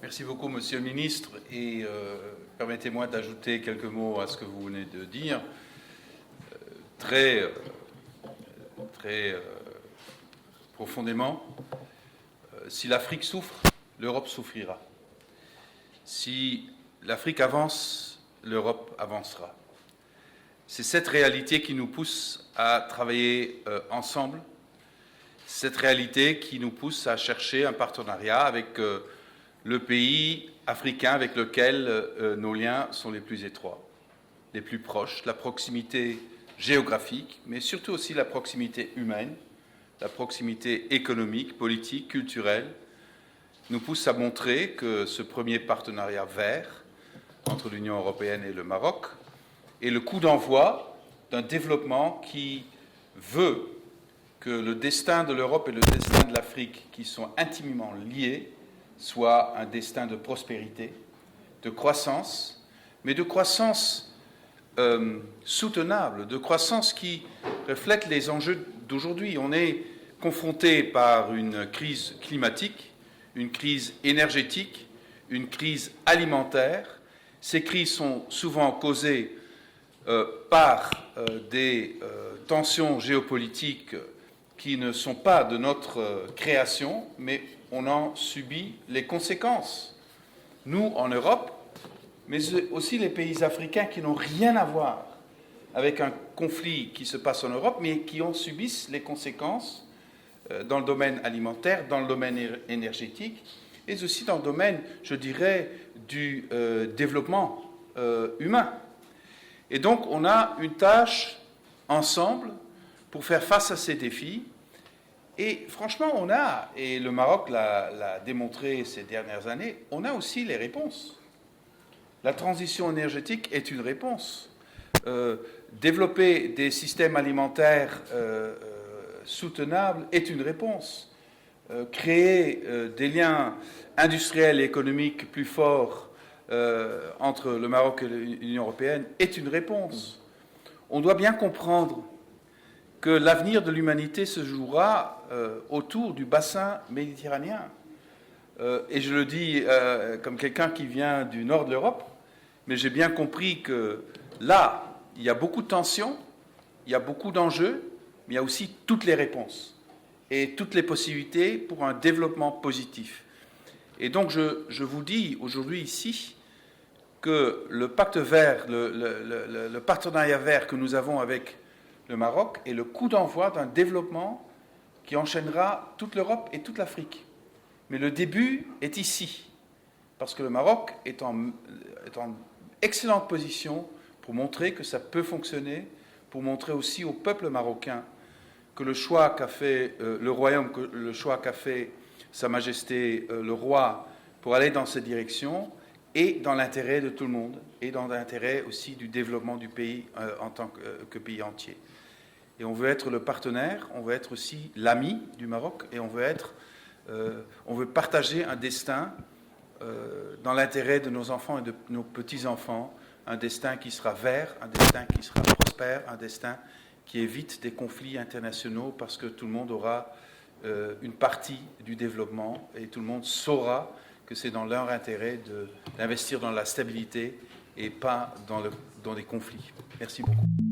Merci beaucoup, Monsieur le Ministre, et permettez-moi d'ajouter quelques mots à ce que vous venez de dire. Très profondément, si l'Afrique souffre, l'Europe souffrira. Si l'Afrique avance, l'Europe avancera. C'est cette réalité qui nous pousse à travailler ensemble, cette réalité qui nous pousse à chercher un partenariat avec le pays africain avec lequel nos liens sont les plus étroits, les plus proches, la proximité géographique, mais surtout aussi la proximité humaine, la proximité économique, politique, culturelle, nous pousse à montrer que ce premier partenariat vert entre l'Union européenne et le Maroc est le coup d'envoi d'un développement qui veut que le destin de l'Europe et le destin de l'Afrique, qui sont intimement liés, soit un destin de prospérité, de croissance, mais de croissance soutenable, de croissance qui reflète les enjeux d'aujourd'hui. On est confronté par une crise climatique, une crise énergétique, une crise alimentaire. Ces crises sont souvent causées par des tensions géopolitiques qui ne sont pas de notre création, mais on en subit les conséquences. Nous, en Europe, mais aussi les pays africains qui n'ont rien à voir avec un conflit qui se passe en Europe, mais qui en subissent les conséquences dans le domaine alimentaire, dans le domaine énergétique, et aussi dans le domaine, je dirais, du développement humain. Et donc, on a une tâche ensemble pour faire face à ces défis. Et franchement, on a, et le Maroc l'a démontré ces dernières années, on a aussi les réponses. La transition énergétique est une réponse. Développer des systèmes alimentaires soutenables est une réponse. Créer des liens industriels et économiques plus forts entre le Maroc et l'Union européenne est une réponse. On doit bien comprendre que l'avenir de l'humanité se jouera autour du bassin méditerranéen. Et je le dis comme quelqu'un qui vient du nord de l'Europe, mais j'ai bien compris que là, il y a beaucoup de tensions, il y a beaucoup d'enjeux, mais il y a aussi toutes les réponses et toutes les possibilités pour un développement positif. Et donc je vous dis aujourd'hui ici que le pacte vert, le partenariat vert que nous avons avec le Maroc est le coup d'envoi d'un développement qui enchaînera toute l'Europe et toute l'Afrique. Mais le début est ici, parce que le Maroc est en excellente position pour montrer que ça peut fonctionner, pour montrer aussi au peuple marocain que le choix qu'a fait le royaume, que le choix qu'a fait Sa Majesté le roi pour aller dans cette direction est dans l'intérêt de tout le monde et dans l'intérêt aussi du développement du pays en tant que pays entier. Et on veut être le partenaire, on veut être aussi l'ami du Maroc et on veut partager un destin dans l'intérêt de nos enfants et de nos petits-enfants, un destin qui sera vert, un destin qui sera prospère, un destin qui évite des conflits internationaux parce que tout le monde aura une partie du développement et tout le monde saura que c'est dans leur intérêt d'investir dans la stabilité et pas dans des conflits. Merci beaucoup.